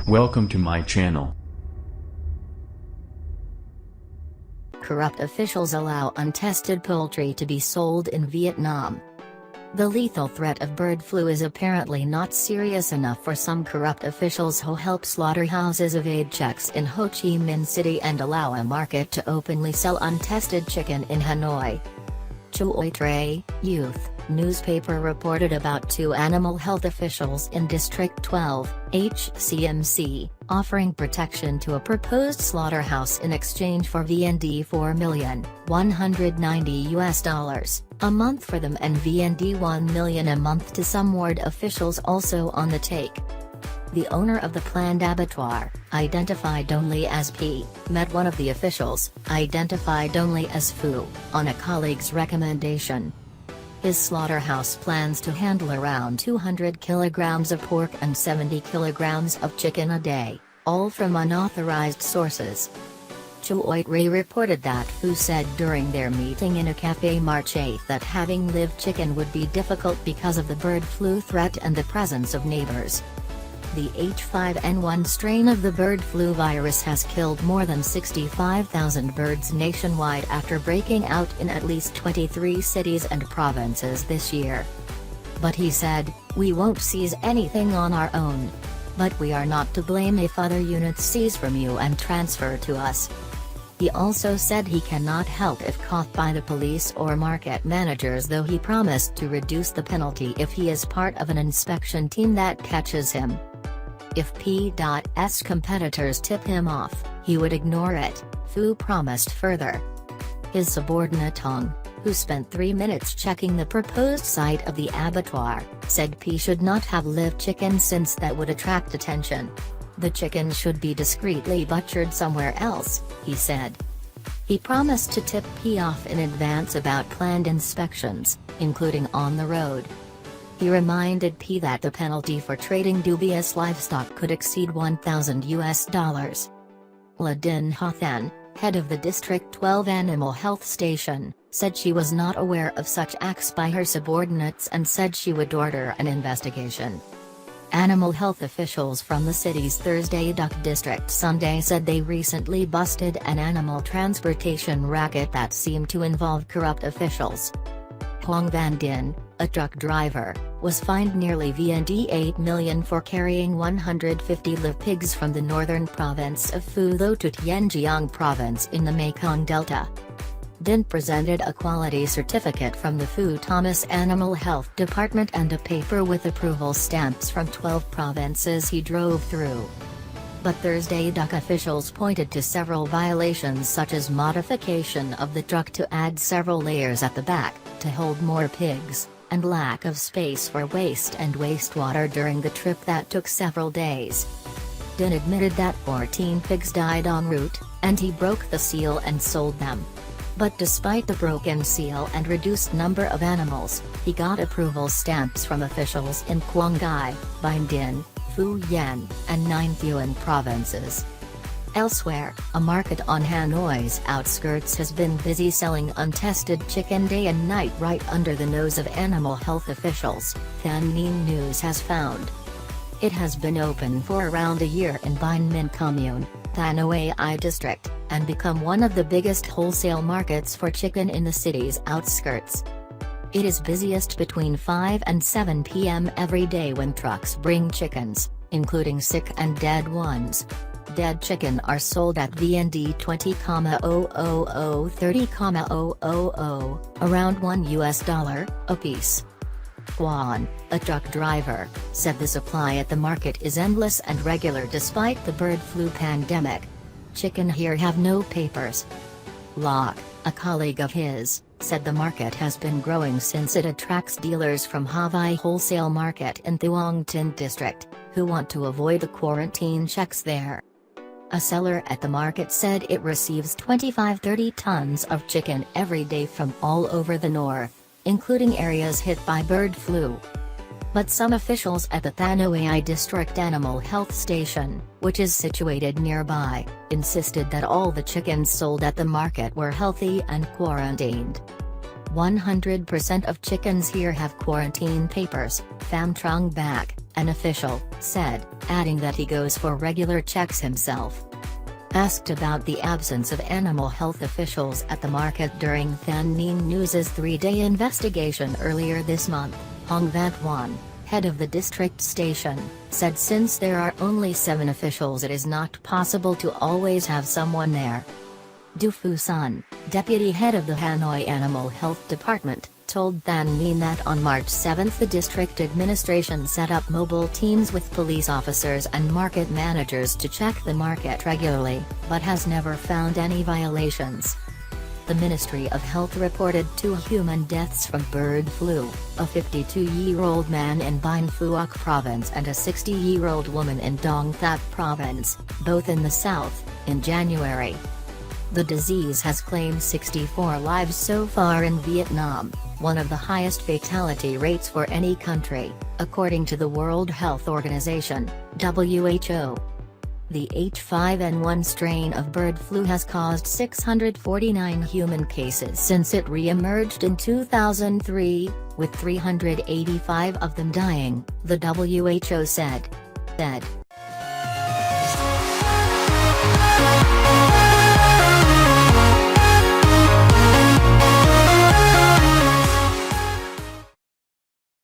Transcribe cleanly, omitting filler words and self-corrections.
Welcome to my channel. Corrupt officials allow untested poultry to be sold in Vietnam. The lethal threat of bird flu is apparently not serious enough for some corrupt officials who help slaughterhouses evade checks in Chi Minh City and allow a market to openly sell untested chicken in Hanoi. Choi Tray, Youth, newspaper reported about two animal health officials in District 12, HCMC, offering protection to a proposed slaughterhouse in exchange for VND $4,190 a month for them and VND $1 million a month to some ward officials also on the take. The owner of the planned abattoir, identified only as P, met one of the officials, identified only as Fu, on a colleague's recommendation. His slaughterhouse plans to handle around 200 kilograms of pork and 70 kilograms of chicken a day, all from unauthorized sources. Choi Ray reported that Fu said during their meeting in a cafe March 8 that having live chicken would be difficult because of the bird flu threat and the presence of neighbors. The H5N1 strain of the bird flu virus has killed more than 65,000 birds nationwide after breaking out in at least 23 cities and provinces this year. But he said, "We won't seize anything on our own. But we are not to blame if other units seize from you and transfer to us." He also said he cannot help if caught by the police or market managers, though he promised to reduce the penalty if he is part of an inspection team that catches him. If P.'s competitors tip him off, he would ignore it, Fu promised further. His subordinate Tong, who spent 3 minutes checking the proposed site of the abattoir, said P should not have live chicken since that would attract attention. The chicken should be discreetly butchered somewhere else, he said. He promised to tip P off in advance about planned inspections, including on the road. He reminded P that the penalty for trading dubious livestock could exceed $1,000. La Din Ha Then, head of the District 12 Animal Health Station, said she was not aware of such acts by her subordinates and said she would order an investigation. Animal health officials from the city's Thursday Duck District Sunday said they recently busted an animal transportation racket that seemed to involve corrupt officials. Hong Van Din, a truck driver, was fined nearly VND $8 million for carrying 150 live pigs from the northern province of Phu Tho to Tianjiang province in the Mekong Delta. Din presented a quality certificate from the Phu Thomas Animal Health Department and a paper with approval stamps from 12 provinces he drove through. But Thursday Duck officials pointed to several violations such as modification of the truck to add several layers at the back, to hold more pigs, and lack of space for waste and wastewater during the trip that took several days. Din admitted that 14 pigs died en route, and he broke the seal and sold them. But despite the broken seal and reduced number of animals, he got approval stamps from officials in Quang Ngai, Binh Dinh, Phu Yen, and Ninh Thuan provinces. Elsewhere, a market on Hanoi's outskirts has been busy selling untested chicken day and night right under the nose of animal health officials, Thanh Ninh News has found. It has been open for around a year in Binh Minh Commune, Hanoi district, and become one of the biggest wholesale markets for chicken in the city's outskirts. It is busiest between 5 and 7 p.m. every day when trucks bring chickens, including sick and dead ones. Dead chicken are sold at VND 20,000 30,000, around $1 a piece. Juan, a truck driver, said the supply at the market is endless and regular despite the bird flu pandemic. Chicken here have no papers. Locke, a colleague of his, said the market has been growing since it attracts dealers from Havai Wholesale Market in Thuong Tin District, who want to avoid the quarantine checks there. A seller at the market said it receives 25-30 tons of chicken every day from all over the north, including areas hit by bird flu. But some officials at the Hanoi District Animal Health Station, which is situated nearby, insisted that all the chickens sold at the market were healthy and quarantined. 100% of chickens here have quarantine papers, Pham Trung Bak, an official, said, adding that he goes for regular checks himself. Asked about the absence of animal health officials at the market during Than Minh News's 3-day investigation earlier this month, Hong Vat Wan, head of the district station, said since there are only 7 officials it is not possible to always have someone there. Du Phu Sun, deputy head of the Hanoi Animal Health Department, told Than Minh that on March 7 the district administration set up mobile teams with police officers and market managers to check the market regularly, but has never found any violations. The Ministry of Health reported 2 human deaths from bird flu, a 52-year-old man in Binh Phuoc province and a 60-year-old woman in Dong Thap province, both in the south, in January. The disease has claimed 64 lives so far in Vietnam, one of the highest fatality rates for any country, according to the World Health Organization, WHO. The H5N1 strain of bird flu has caused 649 human cases since it re-emerged in 2003, with 385 of them dying, the WHO said.